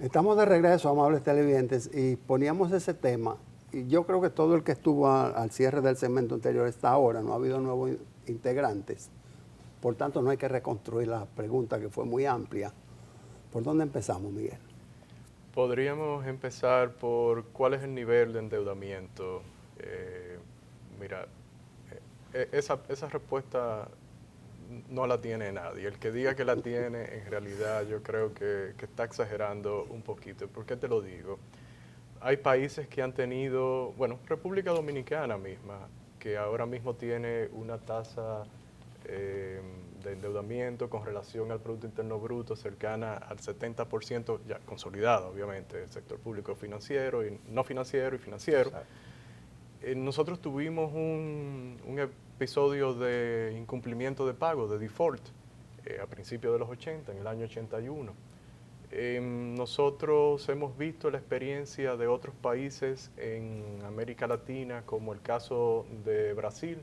Estamos de regreso, amables televidentes, y poníamos ese tema. Y yo creo que todo el que estuvo al cierre del segmento anterior está ahora, no ha habido nuevos integrantes. Por tanto, no hay que reconstruir la pregunta, que fue muy amplia. ¿Por dónde empezamos, Miguel? Podríamos empezar por cuál es el nivel de endeudamiento. Mira, esa respuesta no la tiene nadie. El que diga que la tiene, en realidad yo creo que está exagerando un poquito. ¿Por qué te lo digo? Hay países que han tenido, bueno, República Dominicana misma, que ahora mismo tiene una tasa de endeudamiento con relación al Producto Interno Bruto cercana al 70%, ya consolidado, obviamente, el sector público financiero y no financiero y financiero. Nosotros tuvimos un episodio de incumplimiento de pago, de default, a principios de los 80, en el año 81. Nosotros hemos visto la experiencia de otros países en América Latina, como el caso de Brasil,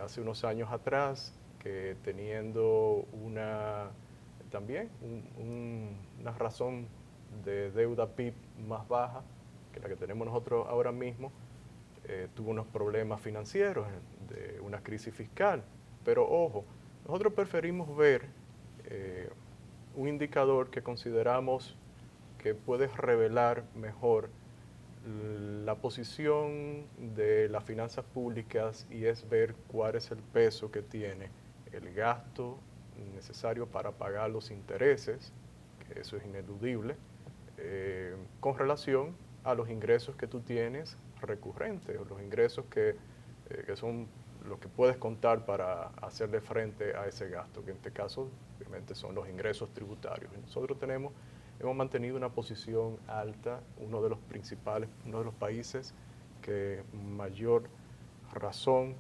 hace unos años atrás, que teniendo también una razón de deuda PIB más baja que la que tenemos nosotros ahora mismo, tuvo unos problemas financieros, de una crisis fiscal. Pero ojo, nosotros preferimos ver un indicador que consideramos que puede revelar mejor la posición de las finanzas públicas, y es ver cuál es el peso que tiene el gasto necesario para pagar los intereses, que eso es ineludible, con relación a los ingresos que tú tienes recurrentes, o los ingresos que son los que puedes contar para hacerle frente a ese gasto, que en este caso obviamente son los ingresos tributarios. Nosotros hemos mantenido una posición alta, uno de los países que mayor razón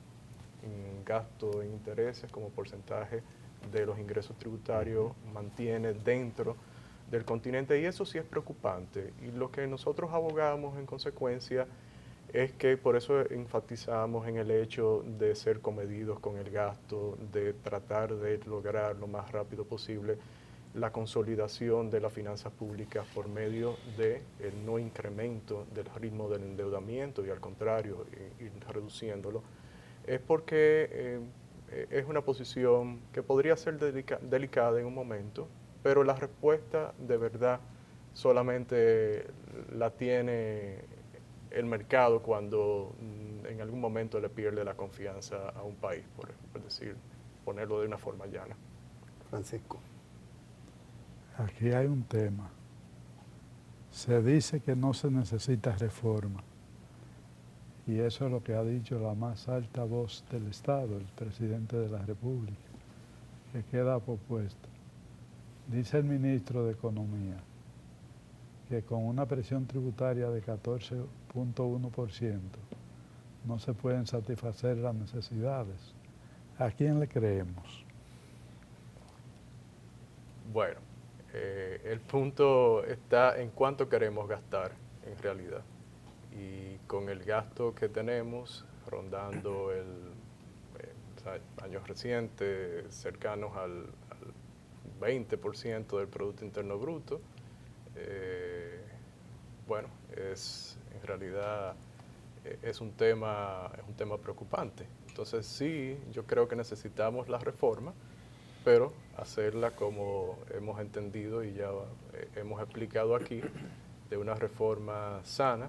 en gasto en intereses como porcentaje de los ingresos tributarios mantiene dentro del continente, y eso sí es preocupante. Y lo que nosotros abogamos en consecuencia es que por eso enfatizamos en el hecho de ser comedidos con el gasto, de tratar de lograr lo más rápido posible la consolidación de las finanzas públicas por medio del no incremento del ritmo del endeudamiento, y al contrario, ir reduciéndolo. Es porque es una posición que podría ser delicada en un momento, pero la respuesta de verdad solamente la tiene el mercado cuando en algún momento le pierde la confianza a un país, por decir, ponerlo de una forma llana. Francisco. Aquí hay un tema. Se dice que no se necesita reforma, y eso es lo que ha dicho la más alta voz del Estado, el presidente de la República, que queda propuesto. Dice el ministro de Economía que con una presión tributaria de 14.1% no se pueden satisfacer las necesidades. ¿A quién le creemos? Bueno, el punto está en cuánto queremos gastar en realidad. Y con el gasto que tenemos, rondando años recientes, cercanos al 20% del Producto Interno Bruto, bueno, en realidad es un tema preocupante. Entonces sí, yo creo que necesitamos la reforma, pero hacerla como hemos entendido y ya hemos explicado aquí, de una reforma sana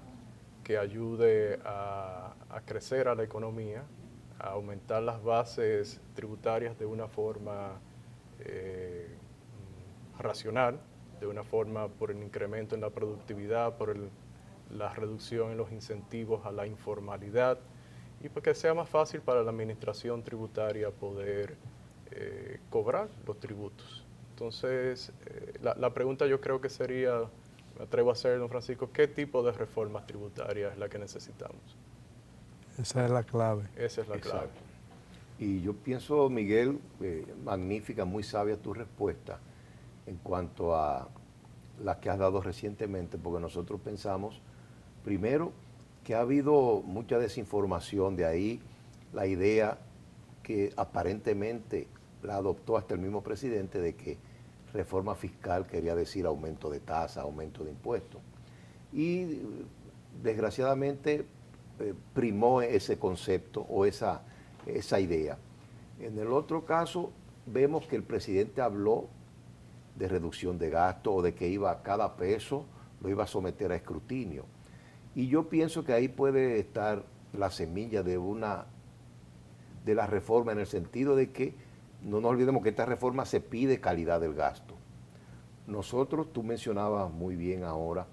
que ayude a crecer a la economía, a aumentar las bases tributarias de una forma racional, de una forma por el incremento en la productividad, por la reducción en los incentivos a la informalidad, y porque sea más fácil para la administración tributaria poder cobrar los tributos. Entonces, la pregunta yo creo que sería, me atrevo a hacer, don Francisco, ¿qué tipo de reformas tributarias es la que necesitamos? Esa es la clave. Esa es la clave. Exacto. Y yo pienso, Miguel, magnífica, muy sabia tu respuesta en cuanto a las que has dado recientemente, porque nosotros pensamos, primero, que ha habido mucha desinformación, de ahí la idea que aparentemente la adoptó hasta el mismo presidente de que reforma fiscal quería decir aumento de tasa, aumento de impuestos. Y desgraciadamente primó ese concepto o esa idea. En el otro caso, vemos que el presidente habló de reducción de gasto o de que cada peso lo iba a someter a escrutinio. Y yo pienso que ahí puede estar la semilla de la reforma, en el sentido de que no nos olvidemos que esta reforma se pide calidad del gasto. Nosotros, tú mencionabas muy bien ahora,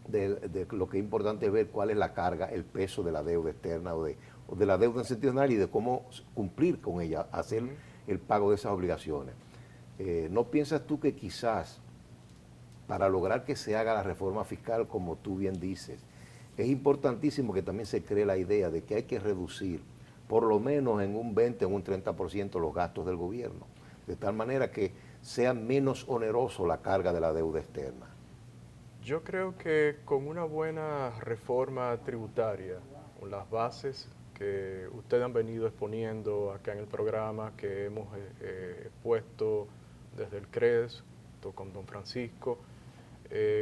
de lo que es importante ver cuál es la carga, el peso de la deuda externa o de la deuda en sentido general, y de cómo cumplir con ella, hacer el pago de esas obligaciones. ¿No piensas tú que quizás para lograr que se haga la reforma fiscal, como tú bien dices, es importantísimo que también se cree la idea de que hay que reducir por lo menos en un 20 o un 30% los gastos del gobierno, de tal manera que sea menos oneroso la carga de la deuda externa? Yo creo que con una buena reforma tributaria, con las bases que ustedes han venido exponiendo acá en el programa, que hemos puesto desde el CRES, con don Francisco,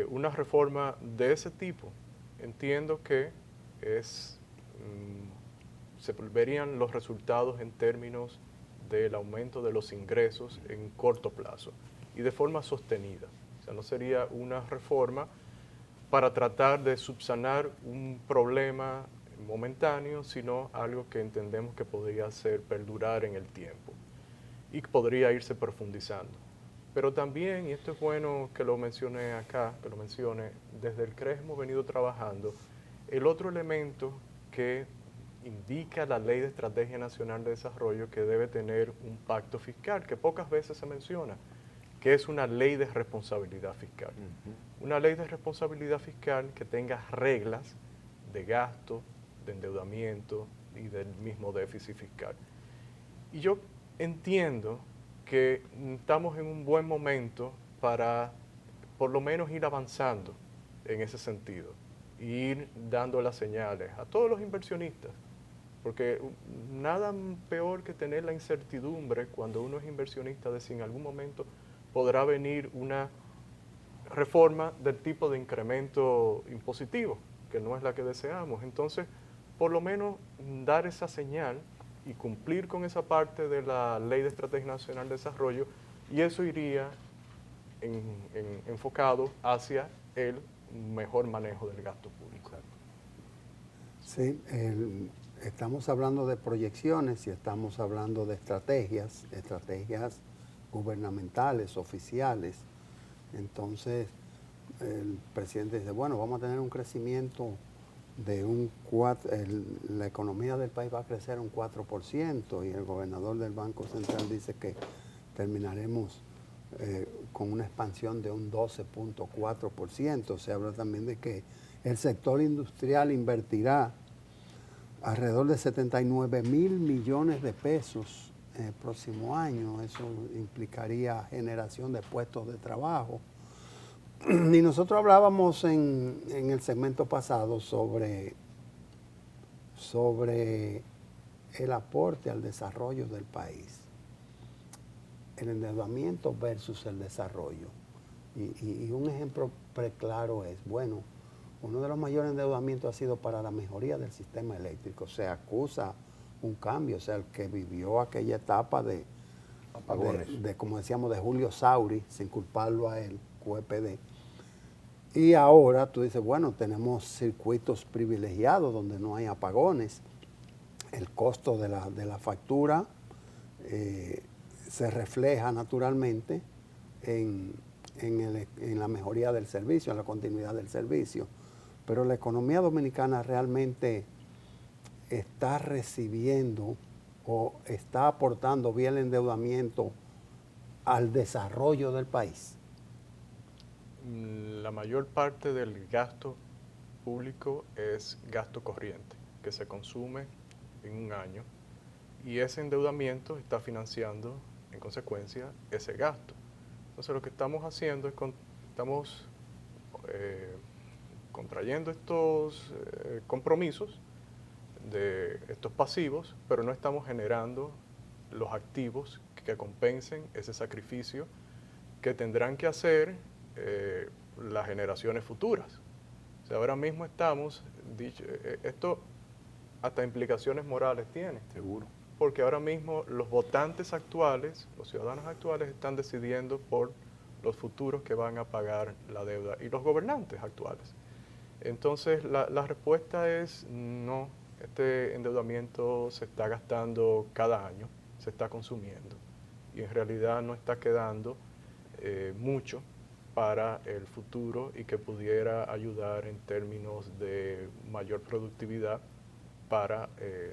una reforma de ese tipo, entiendo que se verían los resultados en términos del aumento de los ingresos en corto plazo y de forma sostenida. O sea, no sería una reforma para tratar de subsanar un problema momentáneo, sino algo que entendemos que podría hacer perdurar en el tiempo y podría irse profundizando. Pero también, y esto es bueno que lo mencione acá, que lo mencione, desde el CRES hemos venido trabajando el otro elemento que indica la Ley de Estrategia Nacional de Desarrollo, que debe tener un pacto fiscal, que pocas veces se menciona, que es una ley de responsabilidad fiscal. Una ley de responsabilidad fiscal que tenga reglas de gasto, de endeudamiento y del mismo déficit fiscal. Y yo entiendo que estamos en un buen momento para por lo menos ir avanzando en ese sentido, e ir dando las señales a todos los inversionistas, porque nada peor que tener la incertidumbre cuando uno es inversionista de si en algún momento podrá venir una reforma del tipo de incremento impositivo, que no es la que deseamos. Entonces, por lo menos dar esa señal y cumplir con esa parte de la Ley de Estrategia Nacional de Desarrollo, y eso iría enfocado hacia el mejor manejo del gasto público. Sí, estamos hablando de proyecciones y estamos hablando de estrategias gubernamentales, oficiales. Entonces, el presidente dice, bueno, vamos a tener un crecimiento de un 4%, la economía del país va a crecer un 4%, y el gobernador del Banco Central dice que terminaremos con una expansión de un 12.4%. Se habla también de que el sector industrial invertirá alrededor de 79,000 millones de pesos el próximo año. Eso implicaría generación de puestos de trabajo. Y nosotros hablábamos en el segmento pasado sobre el aporte al desarrollo del país, el endeudamiento versus el desarrollo. Y un ejemplo preclaro es, bueno, uno de los mayores endeudamientos ha sido para la mejoría del sistema eléctrico. Se acusa un cambio, o sea, el que vivió aquella etapa de como decíamos, de Julio Sauri, sin culparlo a él, QEPD. Y ahora tú dices, bueno, tenemos circuitos privilegiados donde no hay apagones. El costo de la factura se refleja naturalmente en la mejoría del servicio, en la continuidad del servicio. Pero la economía dominicana realmente está recibiendo o está aportando vía el endeudamiento al desarrollo del país. La mayor parte del gasto público es gasto corriente, que se consume en un año, y ese endeudamiento está financiando, en consecuencia, ese gasto. Entonces, lo que estamos haciendo es estamos contrayendo estos compromisos de estos pasivos, pero no estamos generando los activos que compensen ese sacrificio que tendrán que hacer las generaciones futuras. O sea, ahora mismo estamos, esto hasta implicaciones morales tiene. Seguro. Porque ahora mismo los votantes actuales, los ciudadanos actuales están decidiendo por los futuros que van a pagar la deuda y los gobernantes actuales. Entonces la respuesta es no, este endeudamiento se está gastando cada año, se está consumiendo y en realidad no está quedando mucho para el futuro y que pudiera ayudar en términos de mayor productividad para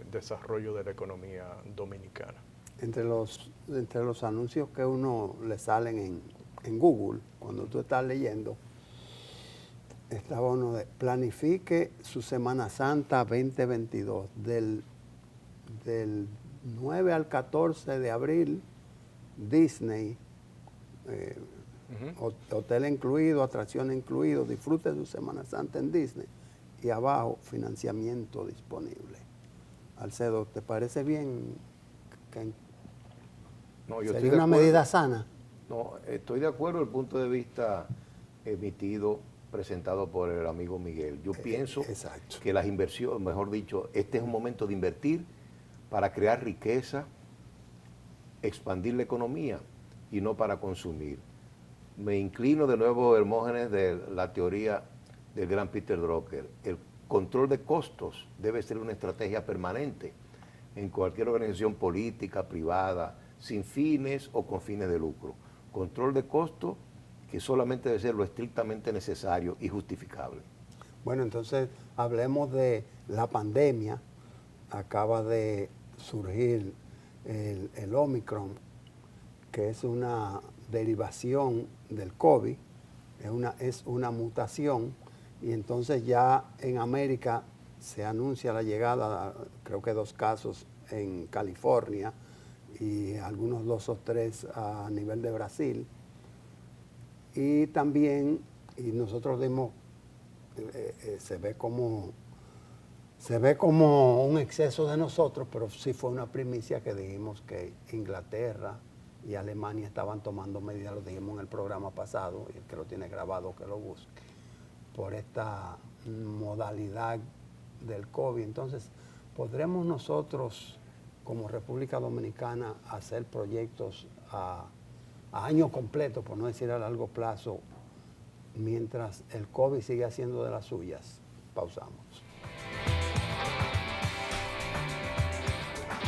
desarrollo de la economía dominicana. Entre los anuncios que uno le salen en Google, cuando tú estás leyendo, estaba uno de planifique su Semana Santa 2022 del 9 al 14 de abril, Disney, hotel incluido, atracción incluido, disfrute su Semana Santa en Disney. Y abajo, financiamiento disponible. Alcedo, ¿te parece bien que No, yo sería una medida sana? No, estoy de acuerdo desde el punto de vista emitido, presentado por el amigo Miguel. Yo pienso exacto. que las inversiones, mejor dicho, este es un momento de invertir para crear riqueza, expandir la economía y no para consumir. Me inclino de nuevo, Hermógenes, de la teoría del gran Peter Drucker. El control de costos debe ser una estrategia permanente en cualquier organización política, privada, sin fines o con fines de lucro. Control de costos que solamente debe ser lo estrictamente necesario y justificable. Bueno, entonces hablemos de la pandemia. Acaba de surgir el Omicron, que es una derivación del COVID, es una mutación, y entonces ya en América se anuncia la llegada, creo que 2 casos en California y algunos 2 o 3 a nivel de Brasil. Y también, y nosotros dimos, se ve como un exceso de nosotros, pero sí fue una primicia que dijimos que Inglaterra y Alemania estaban tomando medidas, lo dijimos en el programa pasado, y el que lo tiene grabado que lo busque, por esta modalidad del COVID. Entonces, ¿podremos nosotros como República Dominicana hacer proyectos a año completo, por no decir a largo plazo, mientras el COVID sigue haciendo de las suyas? Pausamos.